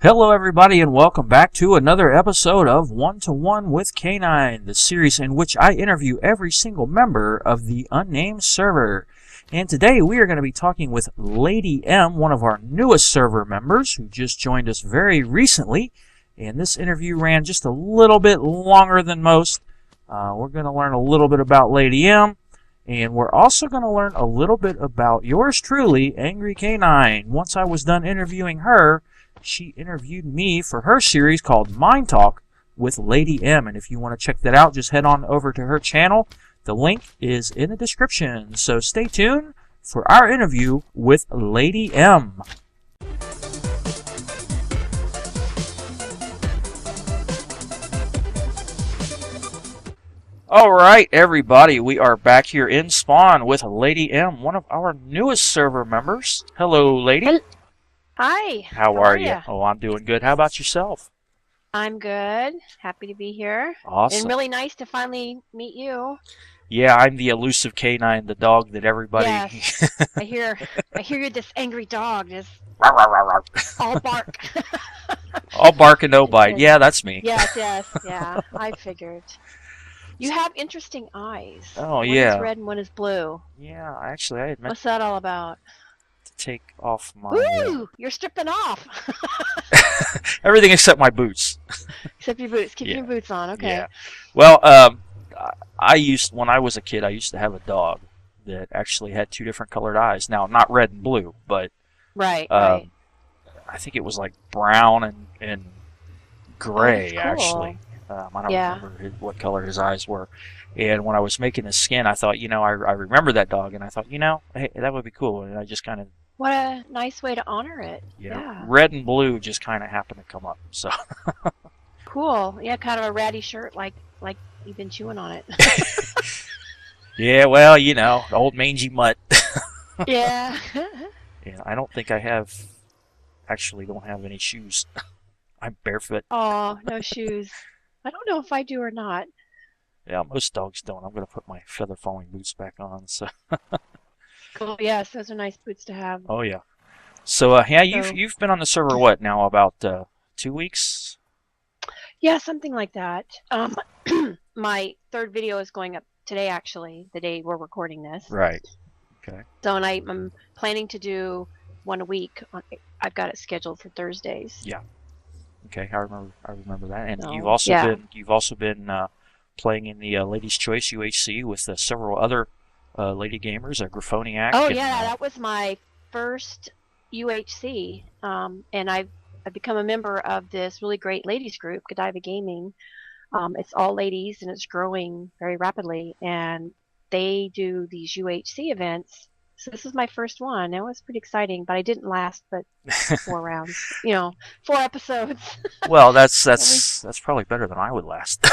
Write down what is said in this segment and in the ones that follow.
Hello everybody and welcome back to another episode of One to One with K9, the series in which I interview every single member of the unnamed server. And today we are going to be talking with LadyM, one of our newest server members who just joined us very recently. And this interview ran just a little bit longer than most. We're going to learn a little bit about LadyM. And we're also going to learn a little bit about yours truly, Angry K9. Once I was done interviewing her, she interviewed me for her series called Mind Talk with LadyM. And if you want to check that out, just head on over to her channel. The link is in the description. So stay tuned for our interview with LadyM. Alright everybody, we are back here in Spawn with LadyM, one of our newest server members. Hello lady. Hi. How are you? Oh, I'm doing good. How about yourself? I'm good. Happy to be here. Awesome. And really nice to finally meet you. Yeah, I'm the elusive K9, the dog that everybody... Yes. I hear you're this angry dog, just all bark. All bark and no bite. Yeah, that's me. Yes, yeah, I figured. You have interesting eyes. Oh, one yeah. One is red and one is blue. Yeah, actually, I admit... What's that all about? To take off my... Ooh, you're stripping off. Everything except my boots. Except your boots. Keep your boots on, okay. Yeah. Well, when I was a kid, I used to have a dog that actually had two different colored eyes. Now, not red and blue, but... Right. I think it was like brown and gray, cool. actually. I don't remember what color his eyes were. And when I was making his skin, I thought, I remember that dog, and I thought, hey, that would be cool. And I just kind of... What a nice way to honor it. Yeah. Red and blue just kind of happened to come up. So. Cool. Yeah, kind of a ratty shirt, like you've been chewing on it. Yeah, well, old mangy mutt. Yeah. Yeah, I don't think I don't have any shoes. I'm barefoot. Oh, no shoes. I don't know if I do or not. Yeah, most dogs don't. I'm going to put my feather falling boots back on. So. Cool. Yes, those are nice boots to have. Oh yeah. So you've been on the server what now, about 2 weeks? Yeah, something like that. My third video is going up today, actually, the day we're recording this. Right. Okay. So, and I'm planning to do one a week. I've got it scheduled for Thursdays. Yeah. Okay, I remember that. And so, you've also been playing in the Ladies' Choice UHC with several other lady gamers, Graphoniac. Oh yeah, that was my first UHC, and I've become a member of this really great ladies group, Godiva Gaming. It's all ladies and it's growing very rapidly, and they do these UHC events. So this is my first one. It was pretty exciting, but I didn't last but 4 rounds. 4 episodes. Well, that's probably better than I would last.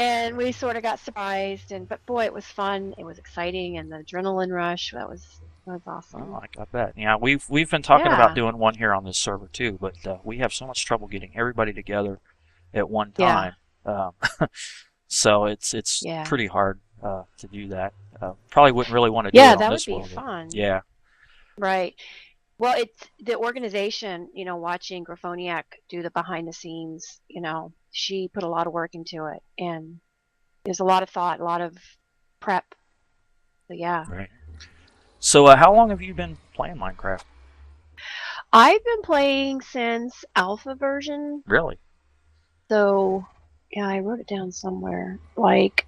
And we sort of got surprised, but boy, it was fun. It was exciting, and the adrenaline rush, that was awesome. Oh, I bet. Yeah, we've been talking about doing one here on this server too, but we have so much trouble getting everybody together at one time. Yeah. So it's pretty hard to do that. Probably wouldn't really want to do it on this one. Yeah, that would be fun. Yeah. Right. Well, it's the organization, watching Graphoniac do the behind the scenes, she put a lot of work into it, and there's a lot of thought, a lot of prep. So yeah. Right. So how long have you been playing Minecraft? I've been playing since alpha version. Really? So, yeah, I wrote it down somewhere. Like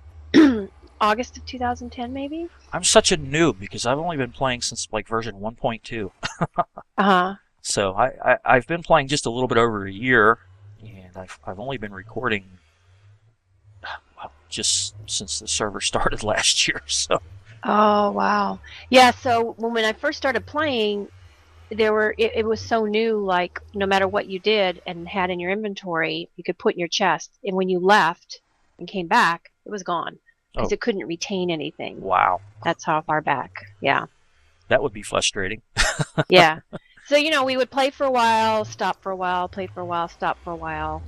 August of 2010, maybe? I'm such a noob because I've only been playing since like version 1.2. Uh-huh. So I've been playing just a little bit over a year, and I've only been recording just since the server started last year. So. Oh wow. Yeah. So when I first started playing, it was so new. Like no matter what you did and had in your inventory, you could put in your chest, and when you left and came back, it was gone. Because it couldn't retain anything. Wow. That's how far back. Yeah. That would be frustrating. Yeah. So, we would play for a while, stop for a while, play for a while, stop for a while,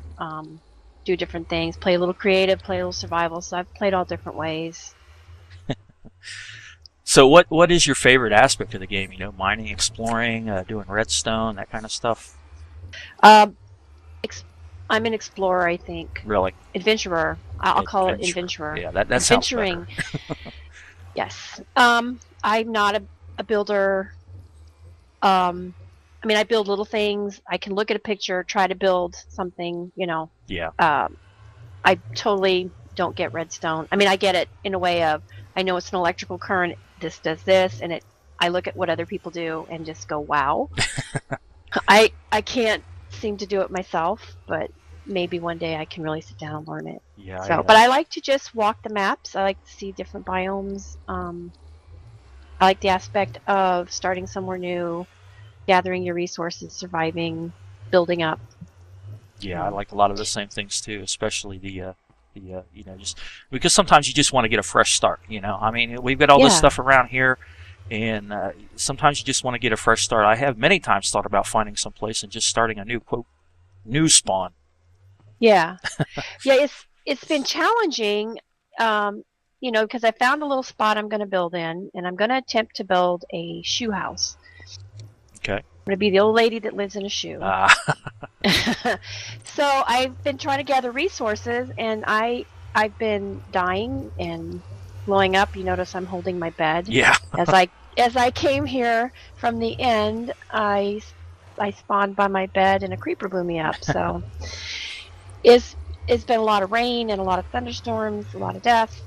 do different things, play a little creative, play a little survival. So I've played all different ways. So what is your favorite aspect of the game? Mining, exploring, doing redstone, that kind of stuff? I'm an explorer, I think. Really? Adventurer. I'll call it Adventurer. adventurer. Yeah, that sounds better. Adventuring. Yes. I'm not a builder. I mean, I build little things. I can look at a picture, try to build something, Yeah. I totally don't get redstone. I mean, I get it in a way of I know it's an electrical current. This does this, and I look at what other people do and just go, wow. I can't seem to do it myself, but maybe one day I can really sit down and learn it. Yeah. So, but I like to just walk the maps. I like to see different biomes. I like the aspect of starting somewhere new, gathering your resources, surviving, building up. Yeah, I like a lot of the same things too, especially just because sometimes you just want to get a fresh start. I mean, we've got all this Yeah. stuff around here, and sometimes you just want to get a fresh start. I have many times thought about finding some place and just starting a new quote new spawn. Yeah. Yeah, it's been challenging, because I found a little spot I'm going to build in, and I'm going to attempt to build a shoe house. Okay. I'm going to be the old lady that lives in a shoe. So I've been trying to gather resources, and I've been dying and blowing up. You notice I'm holding my bed. Yeah. As I came here from the end, I spawned by my bed, and a creeper blew me up. So it's been a lot of rain and a lot of thunderstorms, a lot of death.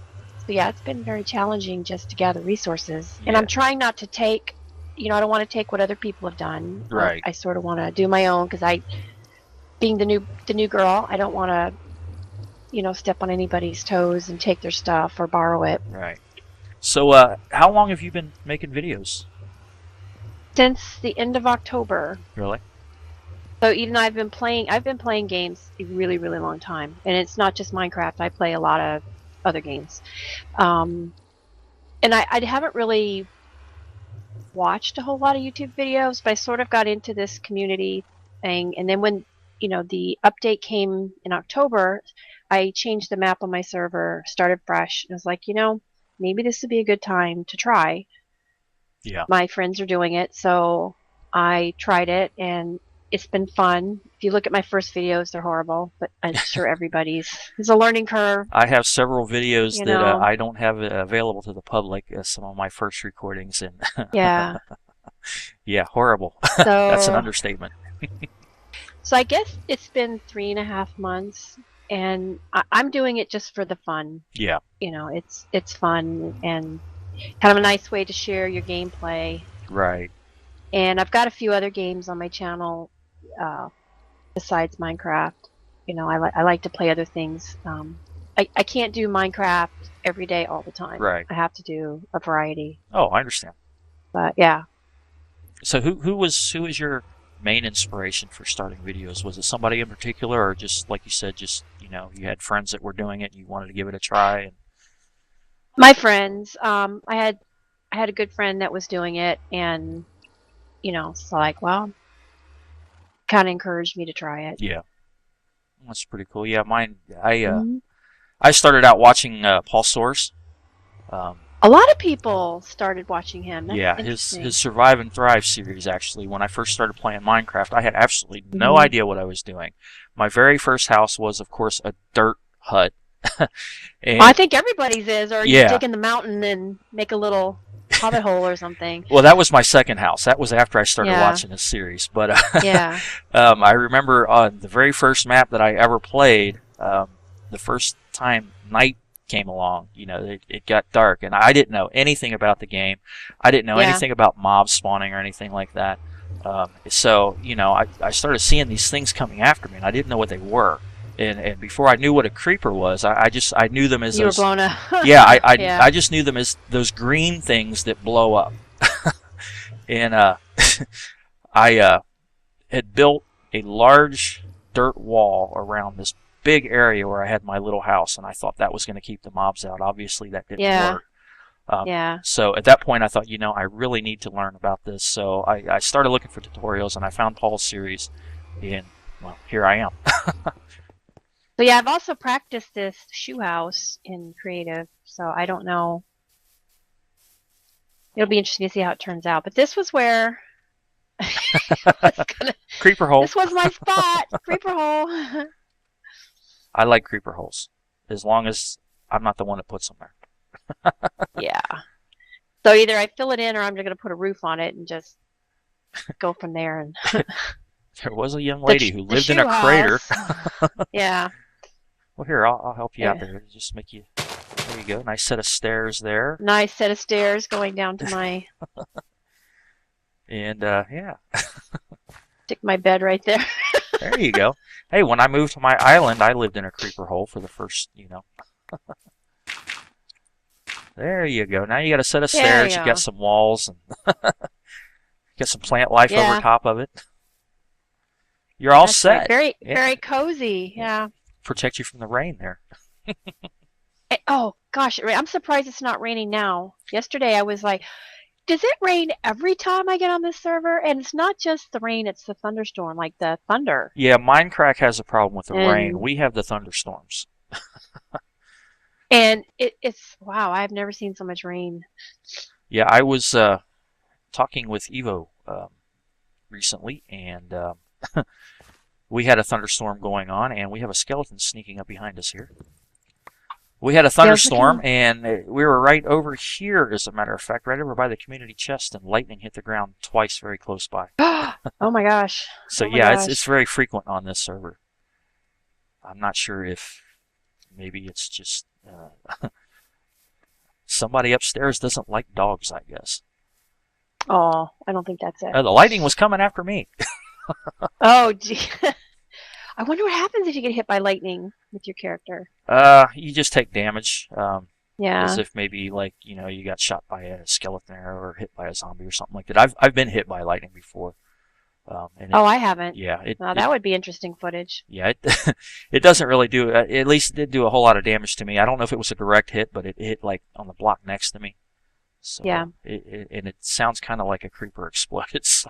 So yeah, it's been very challenging just to gather resources. And Yeah. I'm trying not to take, I don't want to take what other people have done. Right. I sort of want to do my own because being the new girl, I don't want to, step on anybody's toes and take their stuff or borrow it. Right. So, how long have you been making videos? Since the end of October. Really? So even though I've been playing games a really, really long time, and it's not just Minecraft. I play a lot of other games, and I haven't really watched a whole lot of YouTube videos, but I sort of got into this community thing, and then when the update came in October, I changed the map on my server, started fresh, and I was like, maybe this would be a good time to try. Yeah. My friends are doing it, so I tried it, and it's been fun. If you look at my first videos, they're horrible, but I'm sure it's a learning curve. I have several videos that I don't have available to the public as some of my first recordings, and Yeah. yeah, horrible. So That's an understatement. So I guess it's been 3.5 months, and I'm doing it just for the fun. Yeah. It's fun and kind of a nice way to share your gameplay. Right. And I've got a few other games on my channel besides Minecraft. I like to play other things. I can't do Minecraft every day all the time. Right. I have to do a variety. Oh, I understand. But yeah. So who was your main inspiration for starting videos? Was it somebody in particular, or just like you said, just you had friends that were doing it and you wanted to give it a try? And My friends, I had a good friend that was doing it, and it's like, well, kind of encouraged me to try it. yeah, that's pretty cool. Yeah, mine. I Mhm. I started out watching Paul Soares. A lot of people started watching him. That's Yeah, interesting. his Survive and Thrive series, actually. When I first started playing Minecraft, I had absolutely no idea what I was doing. My very first house was, of course, a dirt hut. And, Well, I think everybody's is, or you Yeah. dig in the mountain and make a little hobbit hole or something. well, that was my second house. That was after I started Yeah. watching this series. But Yeah. I remember on the very first map that I ever played, the first time night came along, it got dark, and I didn't know anything about the game. I didn't know Yeah. anything about mob spawning or anything like that. So, I started seeing these things coming after me, and I didn't know what they were. And before I knew what a creeper was, I knew them as You were those. blown up. Yeah, I Yeah. just knew them as those green things that blow up. And I had built a large dirt wall around this big area where I had my little house, and I thought that was going to keep the mobs out. Obviously, that didn't Yeah. work. Yeah. So at that point, I thought, I really need to learn about this. So I started looking for tutorials, and I found Paul's series, and, well, here I am. So yeah, I've also practiced this shoe house in creative, so I don't know. It'll be interesting to see how it turns out. But this was where Creeper hole. This was my spot. Creeper hole. I like creeper holes, as long as I'm not the one that puts them there. Yeah. So either I fill it in or I'm just going to put a roof on it and just go from there. And There was a young lady who lived in shoe a crater. house. Yeah. Well, here, I'll help you out Yeah. there. Just make you. There you go. Nice set of stairs there. Nice set of stairs going down to my And yeah, stick my bed right there. there you go. Hey, when I moved to my island, I lived in a creeper hole for the first, There you go. Now you got a set of There stairs. you You go. got some walls and got some plant life Yeah. over top of it. You're all That's set. right. Very, Yeah. very cozy. Yeah. Protect you from the rain there. Oh gosh, I'm surprised it's not raining now. Yesterday I was like, does it rain every time I get on this server? And it's not just the rain, it's the thunderstorm, like the thunder. Yeah, Minecraft has a problem with the rain. And We have the thunderstorms. and it's wow, I've never seen so much rain. Yeah, I was talking with Evo recently, and we had a thunderstorm going on, and we have a skeleton sneaking up behind us here. We had a thunderstorm, and we were right over here, as a matter of fact, right over by the community chest, and lightning hit the ground twice very close by. Oh my gosh. So Oh my yeah, gosh. it's very frequent on this server. I'm not sure if maybe it's just somebody upstairs doesn't like dogs, I guess. Oh, I don't think that's it. The lightning was coming after me. Oh gee. I wonder what happens if you get hit by lightning with your character. You just take damage. Yeah. As if maybe like you got shot by a skeleton or hit by a zombie or something like that. I've been hit by lightning before. And Oh, I haven't. yeah, Now that would be interesting footage. yeah, it doesn't really do. At least it did do a whole lot of damage to me. I don't know if it was a direct hit, but it hit like on the block next to me. So Yeah. and it sounds kind of like a creeper exploded. So,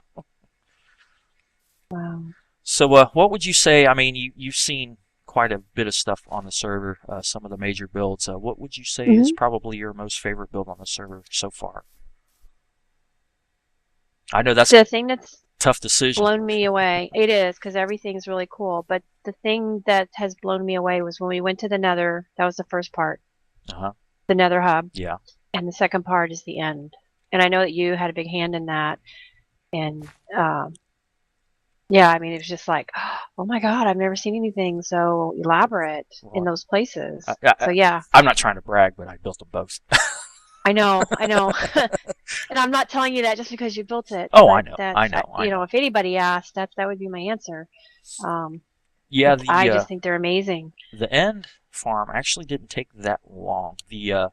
Wow. so what would you say? I mean, you've seen quite a bit of stuff on the server. Some of the major builds. What would you say is probably your most favorite build on the server so far? I know that's The thing that's tough decision. blown me away. It is because everything's really cool. But the thing that has blown me away was when we went to the Nether. That was the first part, Uh-huh. the Nether hub, Yeah. and the second part is the end. And I know that you had a big hand in that. And yeah, I mean, it was just like, oh my God, I've never seen anything so elaborate in Well, those places. I, So yeah, I'm not trying to brag, but I built them both. I know. And I'm not telling you that just because you built it. Oh, but I know. that's, I know. I you know, know. if anybody asked, that would be my answer. Yeah, I just think they're amazing. the end farm actually didn't take that long. The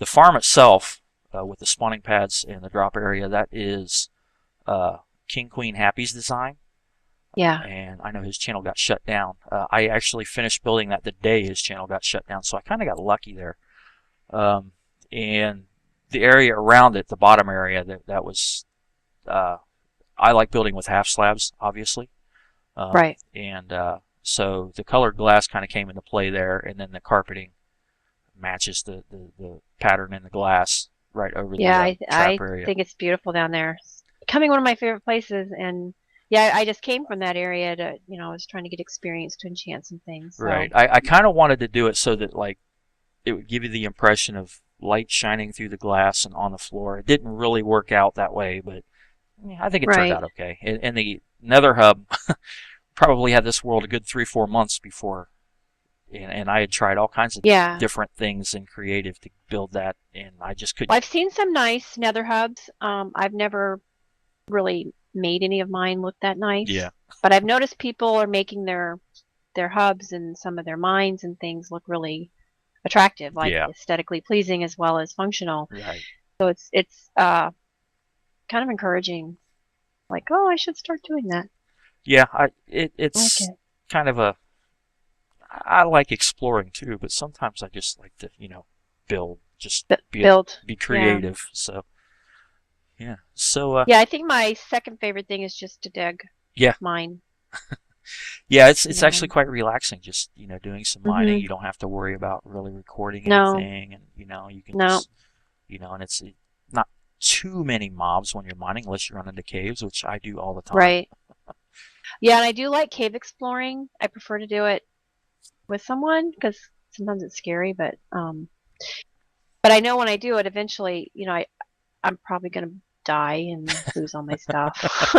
farm itself, with the spawning pads and the drop area, that is King Queen Happy's design. Yeah. And I know his channel got shut down. I actually finished building that the day his channel got shut down, so I kind of got lucky there. And the area around it, the bottom area, that was, I like building with half slabs, obviously. Right. And so the colored glass kind of came into play there, and then the carpeting matches the pattern in the glass right over the Yeah, trap I area. think it's beautiful down there. It's becoming one of my favorite places, and yeah, I just came from that area to, I was trying to get experience to enchant some things. So. Right. I kind of wanted to do it so that like it would give you the impression of light shining through the glass and on the floor. It didn't really work out that way, but yeah, I think it turned Right. out okay. And the Nether Hub probably had this world a good 3-4 months before, and I had tried all kinds of Yeah. different things in creative to build that, and I just couldn't. Well, I've seen some nice nether hubs. I've never really made any of mine look that nice. Yeah. But I've noticed people are making their hubs and some of their mines and things look really attractive, like Yeah. aesthetically pleasing as well as functional. Right. So it's kind of encouraging. Like, oh, I should start doing that. Yeah. It's Okay. kind of a. I like exploring too, but sometimes I just like to build, just Build. be creative. So yeah. So Yeah, I think my second favorite thing is just to dig. Yeah. Mine. yeah, it's Yeah. actually quite relaxing. Just doing some mining. You don't have to worry about really recording No. anything, and you can No. just and it's not too many mobs when you're mining unless you run into caves, which I do all the time. Right. Yeah, and I do like cave exploring. I prefer to do it with someone because sometimes it's scary, but I know when I do it, eventually, I'm probably gonna die and lose all my stuff.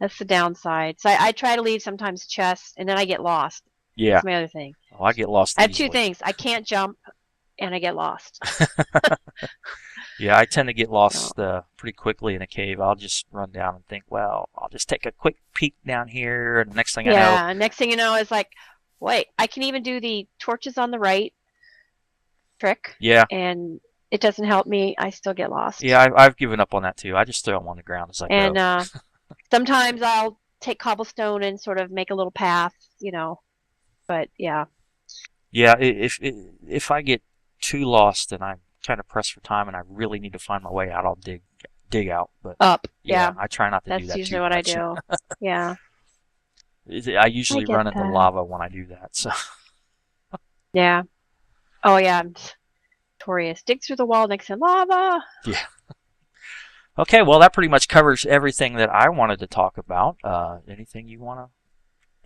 That's the downside. So I try to leave sometimes chests, and then I get lost. Yeah. That's my other thing. Oh, I get lost I have easily. two things. I can't jump, and I get lost. Yeah, I tend to get lost pretty quickly in a cave. I'll just run down and think, well, I'll just take a quick peek down here, and the next thing I know, Yeah, next thing you know is like, wait, I can even do the torches on the right trick, yeah, and it doesn't help me. I still get lost. yeah, I've given up on that too. I just throw them on the ground as I go. And sometimes I'll take cobblestone and sort of make a little path, but yeah. Yeah, if I get too lost and I'm kind of pressed for time and I really need to find my way out, I'll dig out. But Up, yeah. I try not to do that That's usually too what much. I do. Yeah. I usually get run into that. lava when I do that. So Yeah. Oh yeah, I'm notorious. Dig through the wall next to lava. yeah. Okay, well that pretty much covers everything that I wanted to talk about. Anything you want to?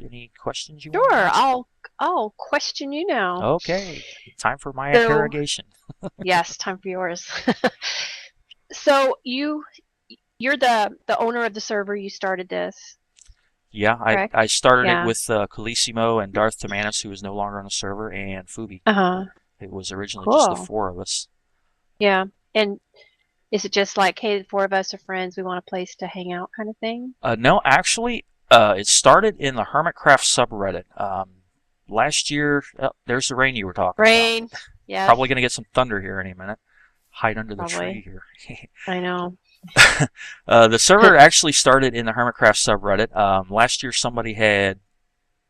Any questions you want to Sure, ask? I'll question you now. Okay, time for my So- interrogation. Yes, time for yours. So you're the owner of the server. You started this. Yeah, Correct? I started Yeah. it with Calissimo and Darth Timanus, who is no longer on the server, and Fubi. Uh-huh. It was originally just the Cool. 4 of us. Yeah. And is it just like, hey, the four of us are friends, we want a place to hang out kind of thing? No, actually, it started in the Hermitcraft subreddit. Last year, there's the rain you were talking Rain. about. Yes. Probably going to get some thunder here any minute. Hide under the Probably. tree here. I know. The server actually started in the Hermitcraft subreddit. Last year, somebody had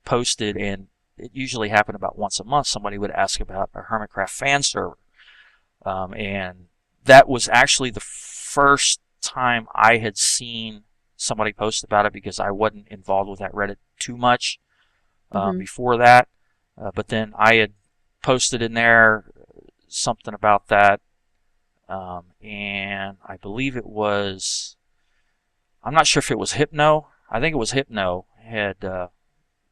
posted, and it usually happened about once a month, somebody would ask about a Hermitcraft fan server. And that was actually the first time I had seen somebody post about it because I wasn't involved with that Reddit too much before that. But then I had posted in there something about that. And I believe it was, I'm not sure if it was Hypno. I think it was Hypno had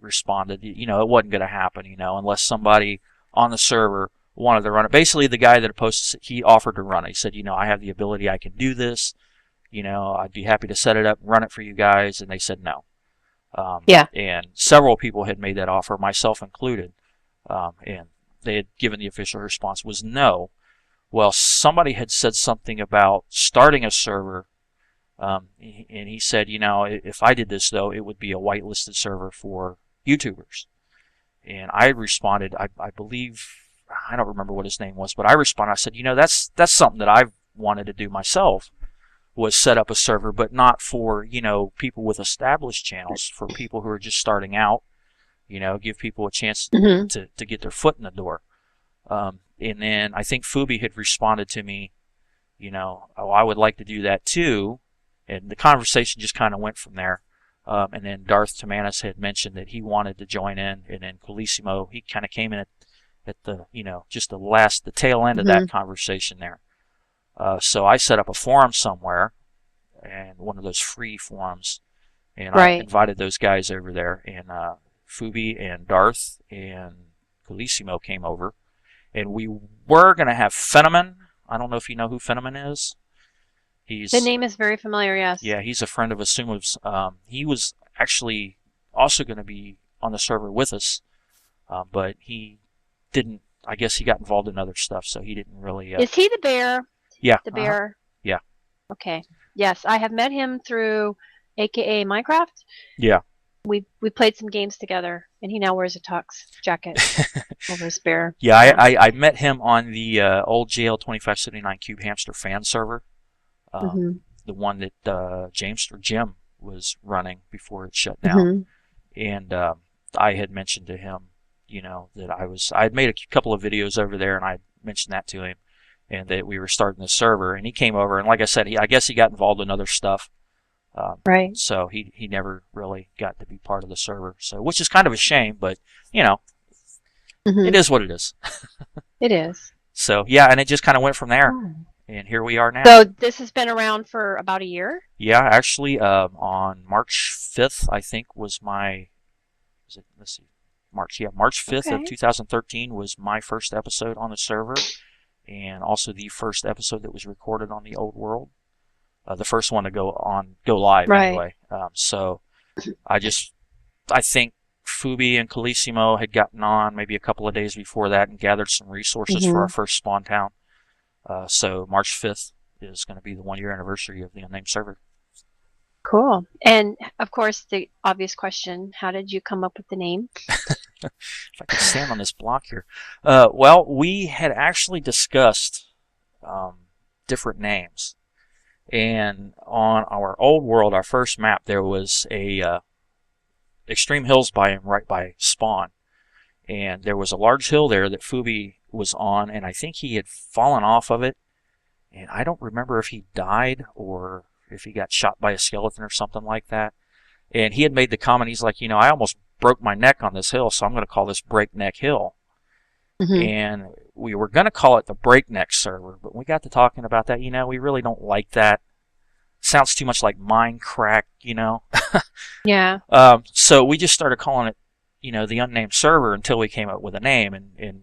responded. It wasn't going to happen, unless somebody on the server wanted to run it. Basically, the guy that posted it, he offered to run it. He said, I have the ability, I can do this. I'd be happy to set it up and run it for you guys. And they said no. Yeah. And several people had made that offer, myself included. And they had given the official response was no. Well, somebody had said something about starting a server. And he said, if I did this, though, it would be a whitelisted server for YouTubers. And I responded, I believe, I don't remember what his name was, but I responded, I said, that's something that I've wanted to do myself, was set up a server, but not for, people with established channels, for people who are just starting out, give people a chance to get their foot in the door. And then I think Fubi had responded to me, oh, I would like to do that too. And the conversation just kind of went from there. And then Darth Timanus had mentioned that he wanted to join in, and then Calissimo, he kind of came in at the, just the tail end of that conversation there. So I set up a forum somewhere, and one of those free forums, and I invited those guys over there, and Fubi and Darth and Calissimo came over, and we were going to have Fenneman. I don't know if you know who Fenneman is. The name is very familiar, yes. Yeah, he's a friend of Asumo's. He was actually also going to be on the server with us, but he didn't. I guess he got involved in other stuff, so he didn't really. Is he the bear? Yeah. The bear? Yeah. Okay. Yes, I have met him through AKA Minecraft. Yeah. We played some games together, and he now wears a tux jacket over his bear. Yeah, I met him on the old JL2579 Cube Hamster fan server. The one that Jim was running before it shut down. And I had mentioned to him, that I had made a couple of videos over there, and I mentioned that to him, and that we were starting the server. And he came over, and like I said, I guess he got involved in other stuff. Right. So he never really got to be part of the server. So, which is kind of a shame, but it is what it is. It is. So yeah, and it just kind of went from there. and here we are now. So this has been around for about a year? Yeah, actually, on March 5th, I think was my, let's see, March 5th of Okay. 2013 was my first episode on the server, and also the first episode that was recorded on the old world. The first one to go live Right. anyway. So I think Fubi and Calissimo had gotten on maybe a couple of days before that and gathered some resources for our first spawn town. So March 5th is going to be the 1-year anniversary of the unnamed server. Cool. And of course, the obvious question: how did you come up with the name? If I can stand on this block here. Well, we had actually discussed different names. And on our old world, our first map, there was a extreme hills biome right by spawn. And there was a large hill there that Fubi was on, and I think he had fallen off of it. And I don't remember if he died or if he got shot by a skeleton or something like that. And he had made the comment, he's like, I almost broke my neck on this hill, so I'm going to call this Breakneck Hill. And we were going to call it the Breakneck server, but we got to talking about that. We really don't like that. Sounds too much like Minecraft, Yeah. So we just started calling it, the unnamed server until we came up with a name. And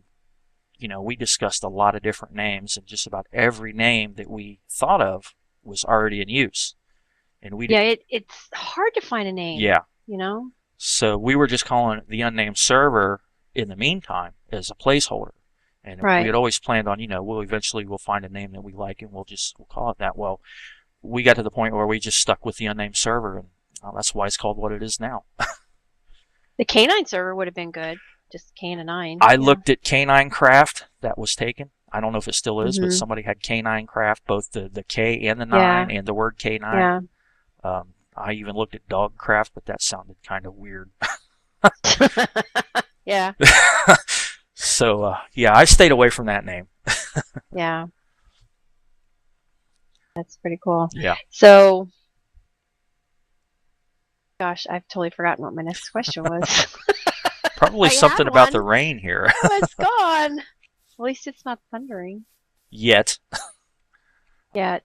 we discussed a lot of different names, and just about every name that we thought of was already in use. And it's hard to find a name. Yeah. So we were just calling it the unnamed server in the meantime as a placeholder. And we had always planned on, we'll find a name that we like and we'll call it that. Well, we got to the point where we just stuck with the unnamed server, and that's why it's called what it is now. The Canine server would have been good. Just Canine. I looked at Canine Craft. That was taken. I don't know if it still is, but somebody had Canine Craft, both the K and the 9 and the word K9. Yeah. I even looked at Dog Craft, but that sounded kind of weird. Yeah. So, I stayed away from that name. Yeah. That's pretty cool. Yeah. So, gosh, I've totally forgotten what my next question was. Probably something about the rain here. Oh, it's gone. At least it's not thundering. Yet. Yeah.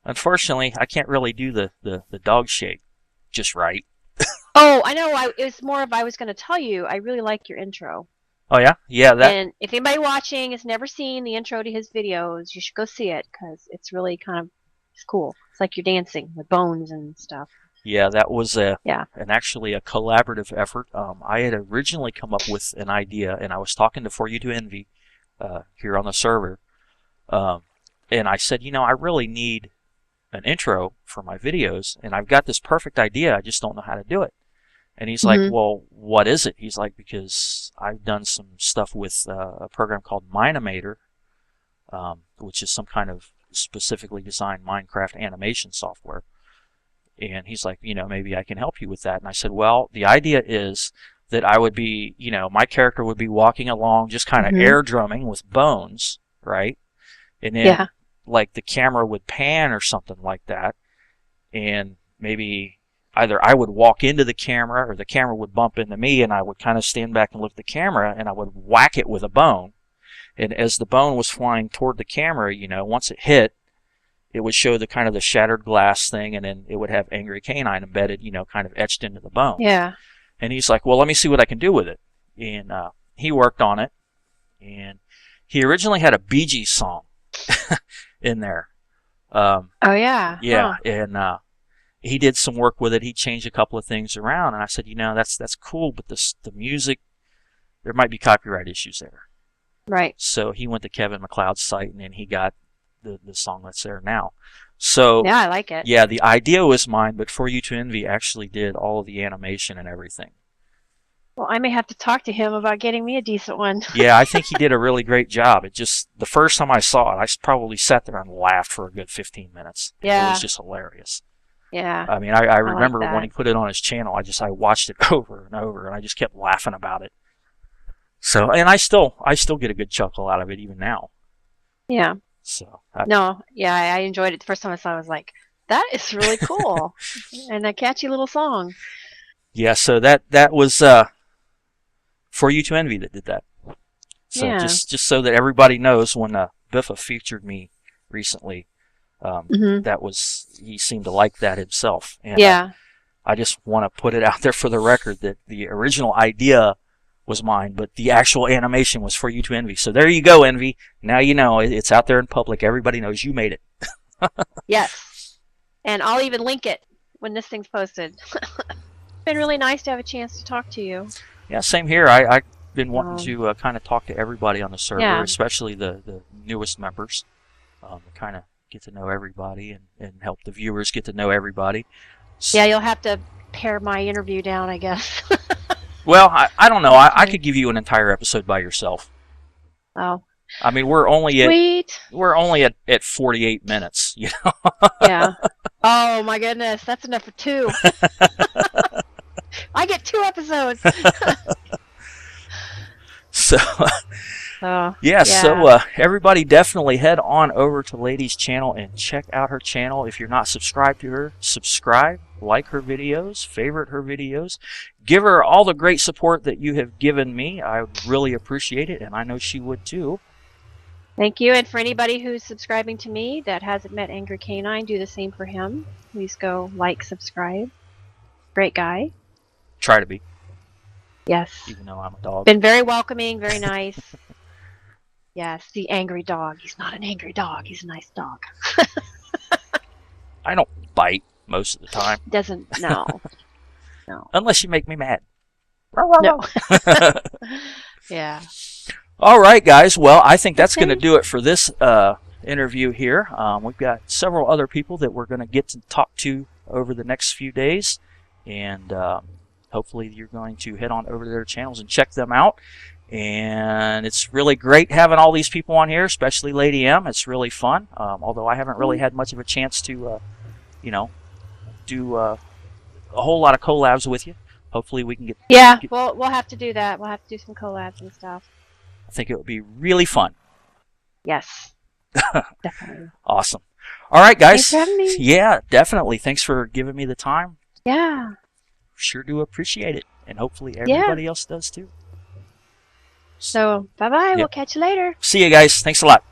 Unfortunately, I can't really do the dog shake just right. Oh, I know. It was more of I was going to tell you, I really like your intro. Oh, yeah? Yeah. And if anybody watching has never seen the intro to his videos, you should go see it because it's really it's cool. It's like you're dancing with bones and stuff. Yeah, that was actually a collaborative effort. I had originally come up with an idea, and I was talking to For You to Envy here on the server. And I said, I really need an intro for my videos, and I've got this perfect idea. I just don't know how to do it. And he's like, well, what is it? He's like, because I've done some stuff with a program called Minimator, which is some kind of specifically designed Minecraft animation software. And he's like, maybe I can help you with that. And I said, well, the idea is that I would be, my character would be walking along just kind of air drumming with bones, right? And then like the camera would pan or something like that. And maybe either I would walk into the camera or the camera would bump into me, and I would kind of stand back and look at the camera, and I would whack it with a bone. And as the bone was flying toward the camera, once it hit, it would show the kind of the shattered glass thing, and then it would have Angry Canine embedded, kind of etched into the bone. Yeah. And he's like, well, let me see what I can do with it. And he worked on it, and he originally had a Bee Gees song in there. Oh, yeah. Yeah, and he did some work with it. He changed a couple of things around, and I said, that's cool, but the music, there might be copyright issues there. Right. So he went to Kevin MacLeod's site, and then he got the song that's there now. So yeah, I like it. Yeah, the idea was mine, but For You to Envy actually did all of the animation and everything. Well, I may have to talk to him about getting me a decent one. Yeah, I think he did a really great job. It just, the first time I saw it, I probably sat there and laughed for a good 15 minutes. Yeah. It was just hilarious. Yeah. I mean, I remember like when he put it on his channel, I watched it over and over, and I just kept laughing about it. So, and I still get a good chuckle out of it even now. Yeah. So. I enjoyed it. The first time I saw it, I was like, that is really cool. And a catchy little song. Yeah, so that was For You to Envy that did that. So just so that everybody knows, when Biffa featured me recently. Mhm. He seemed to like that himself. And Yeah. I just want to put it out there for the record that the original idea was mine, but the actual animation was for you to envy. So there you go, Envy. Now you know it's out there in public. Everybody knows you made it. Yes. And I'll even link it when this thing's posted. It's been really nice to have a chance to talk to you. Yeah, same here. I've been wanting to kind of talk to everybody on the server, Yeah. especially the newest members. Kind of get to know everybody and help the viewers get to know everybody. Yeah, you'll have to pare my interview down, I guess. Well, I don't know. I could give you an entire episode by yourself. Oh. I mean, we're only at 48 minutes, you know. Yeah. Oh my goodness, that's enough for 2. I get 2 episodes. So Oh, yeah, so everybody definitely head on over to Lady's channel and check out her channel. If you're not subscribed to her, subscribe, like her videos, favorite her videos. Give her all the great support that you have given me. I would really appreciate it, and I know she would too. Thank you. And for anybody who's subscribing to me that hasn't met Angry Canine, do the same for him. Please go like, subscribe. Great guy. Try to be, Yes. even though I'm a dog. Been very welcoming, very nice. Yes, the angry dog. He's not an angry dog. He's a nice dog. I don't bite most of the time. Doesn't, no. No. Unless you make me mad. No. Yeah. All right, guys. Well, I think that's going to do it for this interview here. We've got several other people that we're going to get to talk to over the next few days. And hopefully you're going to head on over to their channels and check them out. And it's really great having all these people on here, especially LadyM. It's really fun, although I haven't really had much of a chance to, do a whole lot of collabs with you. Hopefully we can get... Yeah, we'll have to do that. We'll have to do some collabs and stuff. I think it would be really fun. Yes. Definitely. Awesome. All right, guys. Thanks for having me. Yeah, definitely. Thanks for giving me the time. Yeah. Sure do appreciate it. And hopefully everybody else does too. So, bye-bye. Yep. We'll catch you later. See you guys. Thanks a lot.